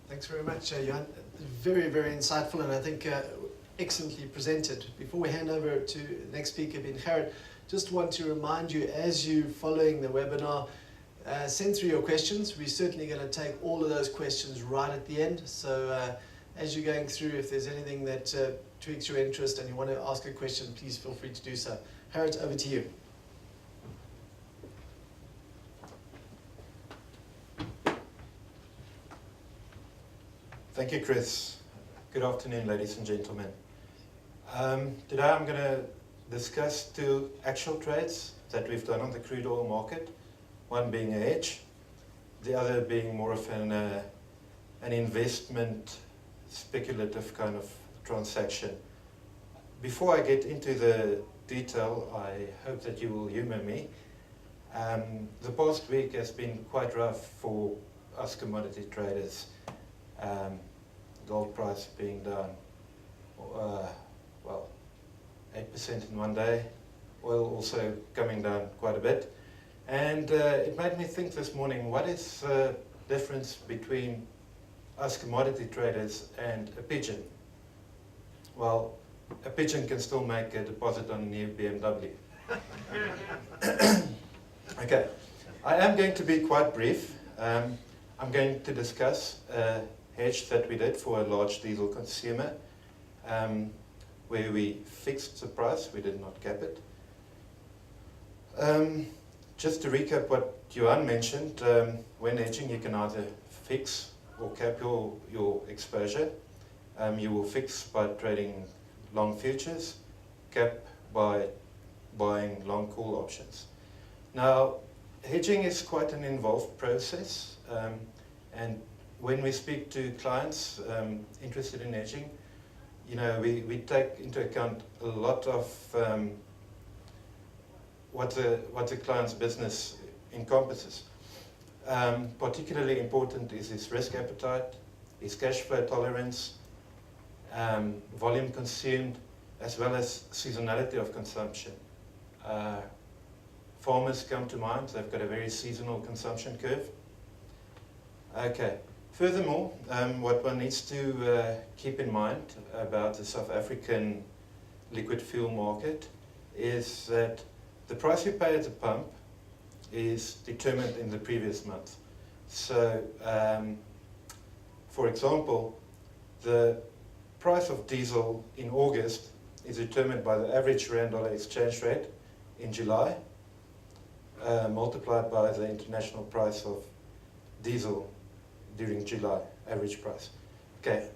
Thanks very much, Johan. Very, very insightful, and I think excellently presented. Before we hand over to the next speaker, Ben Gerrit, just want to remind you, as you're following the webinar, send through your questions. We're certainly going to take all of those questions right at the end. So as you're going through, if there's anything that tweaks your interest and you want to ask a question, please feel free to do so. Gerrit, over to you. Thank you, Chris. Good afternoon, ladies and gentlemen. Today I'm going to discuss two actual trades that we've done on the crude oil market, one being a hedge, the other being more of an investment, speculative kind of transaction. Before I get into the detail, I hope that you will humor me. The past week has been quite rough for us commodity traders. Gold price being down, well, 8% in one day. Oil also coming down quite a bit. And it made me think this morning, what is the difference between us commodity traders and a pigeon? Well, a pigeon can still make a deposit on a new BMW. Okay, I am going to be quite brief. I'm going to discuss a hedge that we did for a large diesel consumer, where we fixed the price, we did not cap it. Just to recap what Johan mentioned, when hedging you can either fix or cap your exposure. You will fix by trading long futures, cap by buying long call options. Now, hedging is quite an involved process, and when we speak to clients interested in hedging, you know, we take into account a lot of what the client's business encompasses. Particularly important is his risk appetite, his cash flow tolerance, volume consumed, as well as seasonality of consumption. Farmers come to mind, they've got a very seasonal consumption curve. Okay. Furthermore, what one needs to keep in mind about the South African liquid fuel market is that the price you pay at the pump is determined in the previous month. So, for example, the price of diesel in August is determined by the average rand-dollar exchange rate in July, multiplied by the international price of diesel during July, average price. Okay,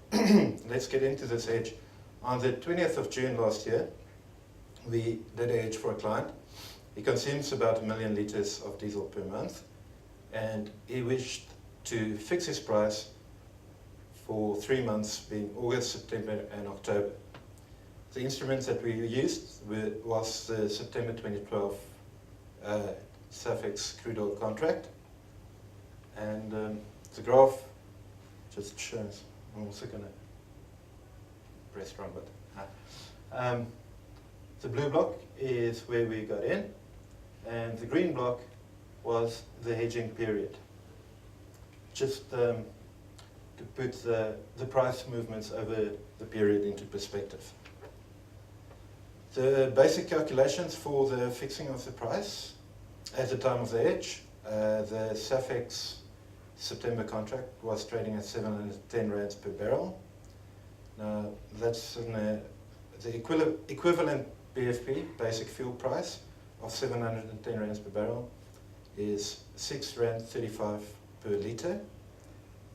let's get into this hedge. On the 20th of June last year, we did a hedge for a client. He consumes about 1 million liters of diesel per month, and he wished to fix his price for 3 months, being August, September, and October. The instruments that we used was the September 2012 Safex crude oil contract, and the graph just shows. I'm also going to press wrong button. The blue block is where we got in, and the green block was the hedging period. Just to put the price movements over the period into perspective. The basic calculations for the fixing of the price at the time of the hedge, the Safex September contract was trading at 710 rands per barrel. Now that's the equivalent BFP, basic fuel price, of 710 rands per barrel is 6 rand 35 per litre,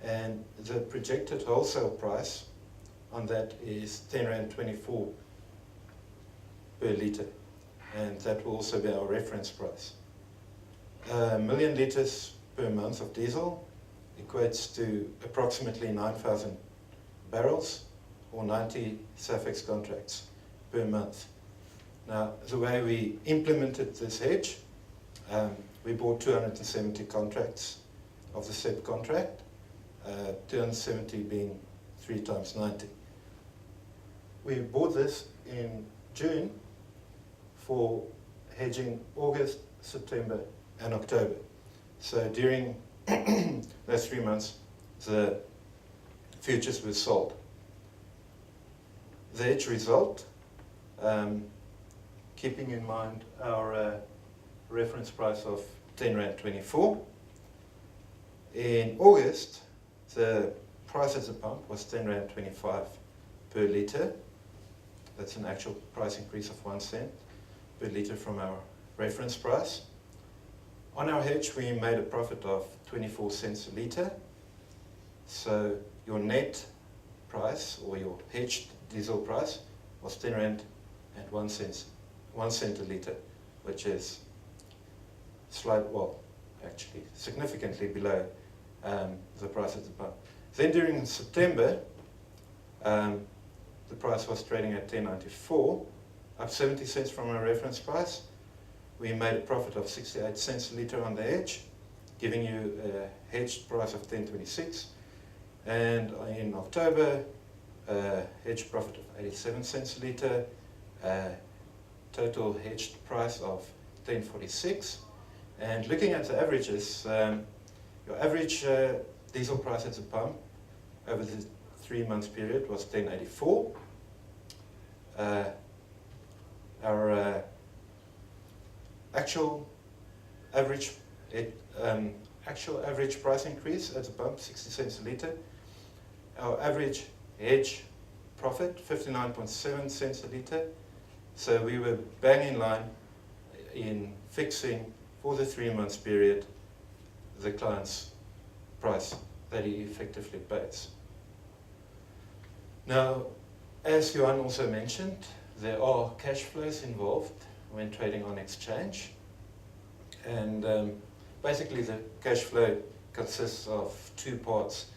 and the projected wholesale price on that is 10 rand 24 per litre, and that will also be our reference price. 1 million litres per month of diesel equates to approximately 9,000 barrels or 90 Safex contracts per month. Now, the way we implemented this hedge, we bought 270 contracts of the SEP contract, 270 being 3 times 90. We bought this in June for hedging August, September, and October. So during those 3 months, the futures were sold. The hedge result, keeping in mind our reference price of 10 Rand 24. In August, the price at the pump was 10 Rand 25 per litre. That's an actual price increase of 1 cent per litre from our reference price. On our hedge, we made a profit of 24 cents a litre. So your net price, or your hedged diesel price, was 10 Rand and 1 cent a litre, which is significantly below the price at the pump. Then during September, the price was trading at 10.94, up 70 cents from our reference price. We made a profit of 68 cents a litre on the hedge, giving you a hedged price of 10.26. And in October, hedged profit of 87 cents a litre, total hedged price of 10.46. And looking at the averages, your average diesel price at the pump over the 3 months period was 10.84. Our actual average price increase at the pump, 60 cents a litre. Our average hedge profit, 59.7 cents a litre. So we were bang in line in fixing for the 3 months period the client's price that he effectively pays. Now, as Johan also mentioned, there are cash flows involved when trading on exchange. And basically the cash flow consists of 2 parts.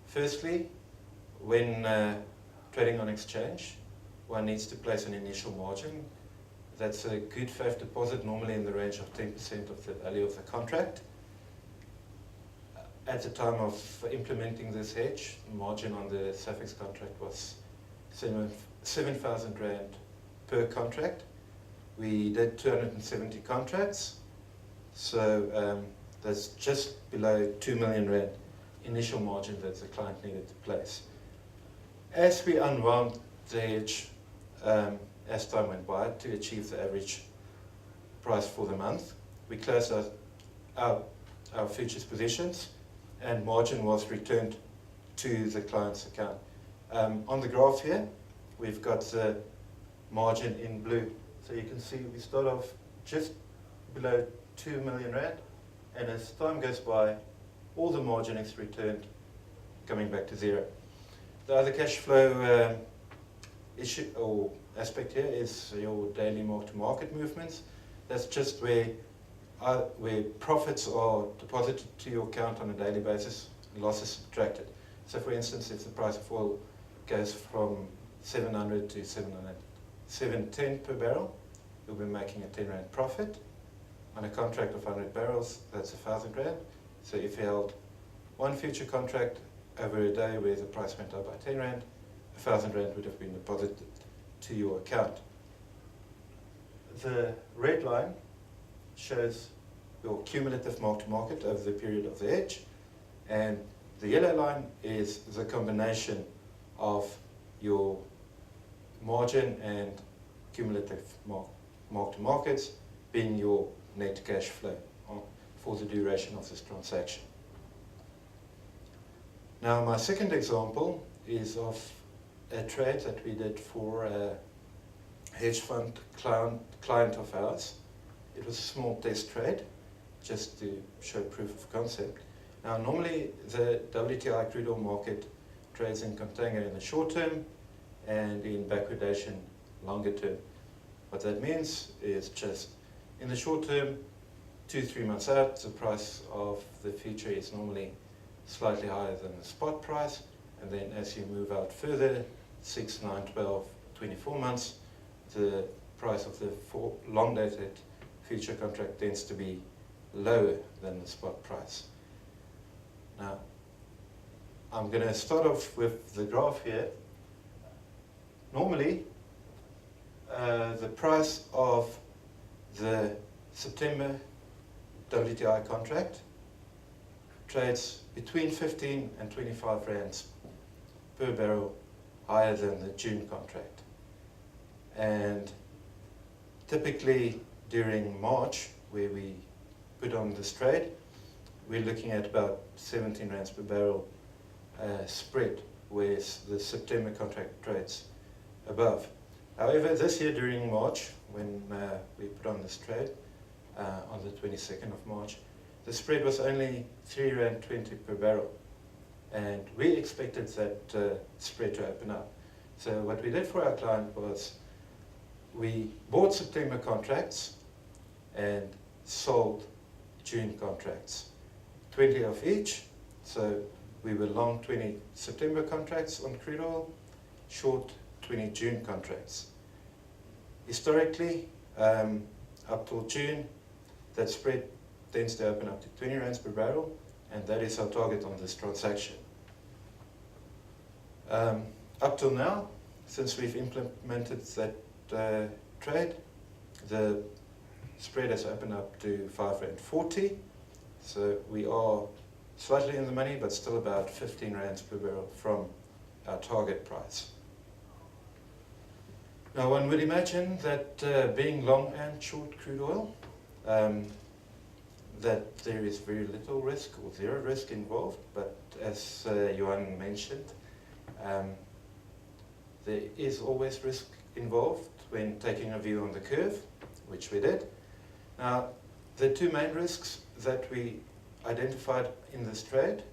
Firstly, when trading on exchange, one needs to place an initial margin. That's a good faith deposit, normally in the range of 10% of the value of the contract. At the time of implementing this hedge, the margin on the SAFEX contract was 7,000 Rand per contract. We did 270 contracts, so that's just below 2 million Rand initial margin that the client needed to place. As we unwound the hedge as time went by to achieve the average price for the month, we closed out our futures positions and margin was returned to the client's account. On the graph here, we've got the margin in blue. So you can see we start off just below 2 million Rand, and as time goes by, all the margin is returned, coming back to zero. The other cash flow issue or aspect here is your daily mark-to-market movements. That's just where profits are deposited to your account on a daily basis, losses subtracted. So for instance, if the price of oil goes from 700 to 710 per barrel, you'll be making a 10 Rand profit. On a contract of 100 barrels, that's 1,000 Rand. So if you held one future contract over a day where the price went up by 10 Rand, 1,000 Rand would have been deposited to your account. The red line shows your cumulative mark-to-market over the period of the hedge, and the yellow line is the combination of your margin and cumulative mark-to-markets being your net cash flow for the duration of this transaction. Now my second example is of a trade that we did for a hedge fund client of ours. It was a small test trade, just to show proof of concept. Now normally the WTI crude oil market trades in contango in the short term and in backwardation longer term. What that means is just in the short term, 2-3 months out, the price of the future is normally slightly higher than the spot price, and then as you move out further, 6, 9, 12, 24 months, the price of the long-dated future contract tends to be lower than the spot price. Now, I'm going to start off with the graph here. Normally, the price of the September WTI contract trades between 15 and 25 rands per barrel higher than the June contract. And typically during March, where we put on this trade, we're looking at about 17 rands per barrel spread, whereas the September contract trades above. However, this year during March, when we put on this trade, on the 22nd of March, the spread was only 3 Rand 20 per barrel. And we expected that spread to open up. So what we did for our client was we bought September contracts and sold June contracts, 20 of each. So we were long 20 September contracts on crude oil, short 20 June contracts. Historically, up till June, that spread tends to open up to 20 rands per barrel, and that is our target on this transaction. Up till now, since we've implemented that trade, the spread has opened up to 5 Rand 40, so we are slightly in the money, but still about 15 rands per barrel from our target price. Now, one would imagine that being long and short crude oil, that there is very little risk or zero risk involved, but as Johan mentioned, there is always risk involved when taking a view on the curve, which we did. Now, the two main risks that we identified in this trade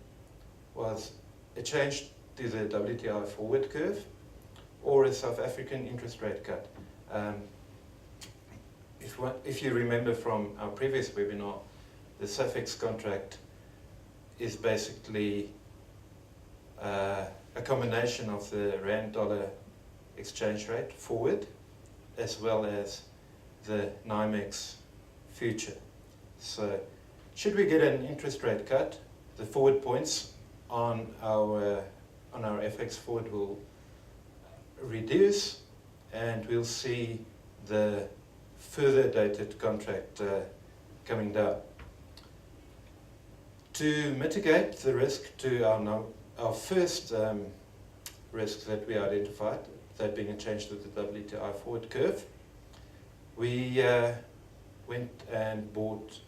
was a change to the WTI forward curve or a South African interest rate cut. If you remember from our previous webinar, the SAFEX contract is basically a combination of the Rand-dollar exchange rate forward as well as the NYMEX future. So should we get an interest rate cut, the forward points on our FX forward will reduce, and we'll see the further dated contract coming down. To mitigate the risk to our first risk that we identified, that being a change to the WTI forward curve, we went and bought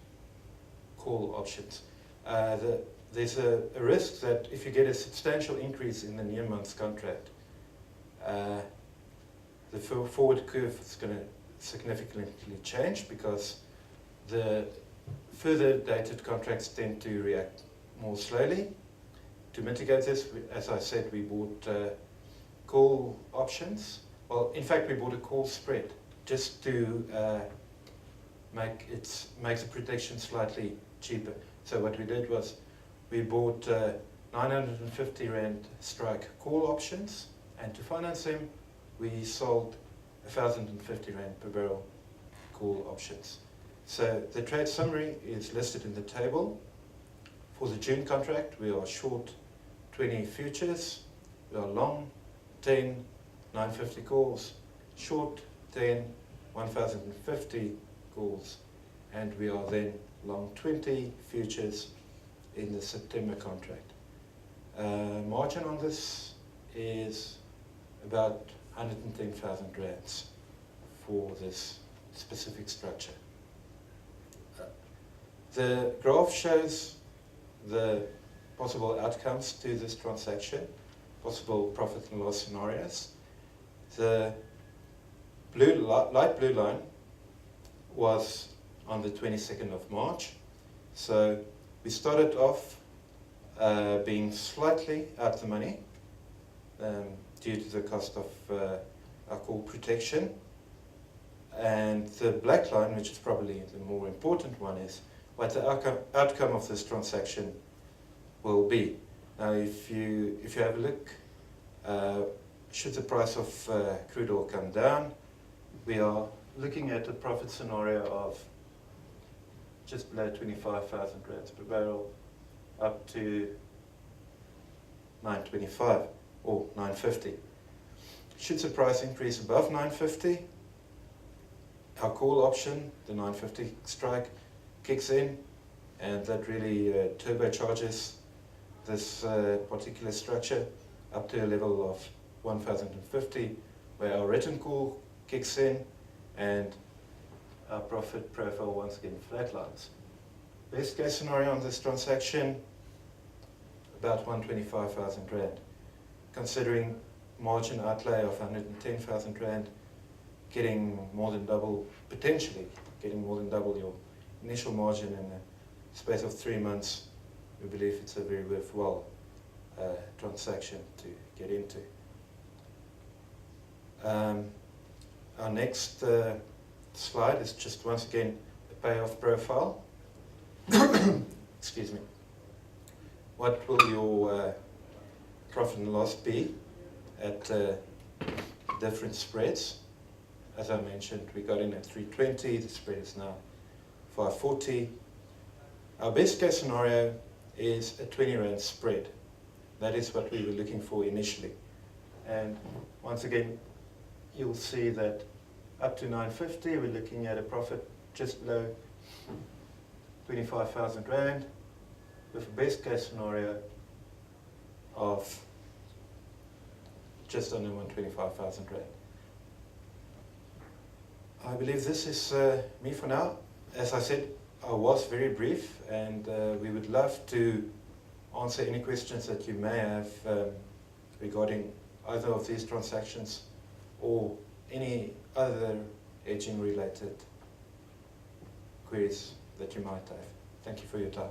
call options. There's a risk that if you get a substantial increase in the near month's contract, the forward curve is going to significantly change because the further dated contracts tend to react more slowly. To mitigate this, as I said, we bought call options. Well, in fact, we bought a call spread just to make the protection slightly cheaper. So what we did was we bought 950 Rand strike call options, and to finance them, we sold 1,050 Rand per barrel call options. So the trade summary is listed in the table. For the June contract, we are short 20 futures, we are long 10 950 calls, short 10 1,050 calls, and we are then long 20 futures in the September contract. Margin on this is about 110,000 rands for this specific structure. The graph shows the possible outcomes to this transaction, possible profit and loss scenarios. The light blue line was on the 22nd of March. So we started off being slightly out the money due to the cost of our call protection. And the black line, which is probably the more important one, is what the outcome of this transaction will be. Now, if you have a look, should the price of crude oil come down, we are looking at a profit scenario of just below 25,000 rands per barrel, up to 925 or 950. Should the price increase above 950, our call option, the 950 strike, kicks in, and that really turbocharges this particular structure up to a level of 1050, where our return call kicks in and our profit profile once again flatlines. Best case scenario on this transaction, about 125,000 Rand. Considering margin outlay of 110,000 Rand, getting more than double, potentially getting more than double your initial margin in the space of 3 months, we believe it's a very worthwhile transaction to get into. Our next slide is just once again a payoff profile. Excuse me. What will your profit and loss be at different spreads? As I mentioned, we got in at 320, the spread is now 540. Our best case scenario is a 20 Rand spread. That is what we were looking for initially. And once again, you'll see that up to 950, we're looking at a profit just below 25,000 Rand, with a best case scenario of just under 125,000 Rand. I believe this is me for now. As I said, I was very brief, and we would love to answer any questions that you may have regarding either of these transactions or any other hedging related queries that you might have. Thank you for your time.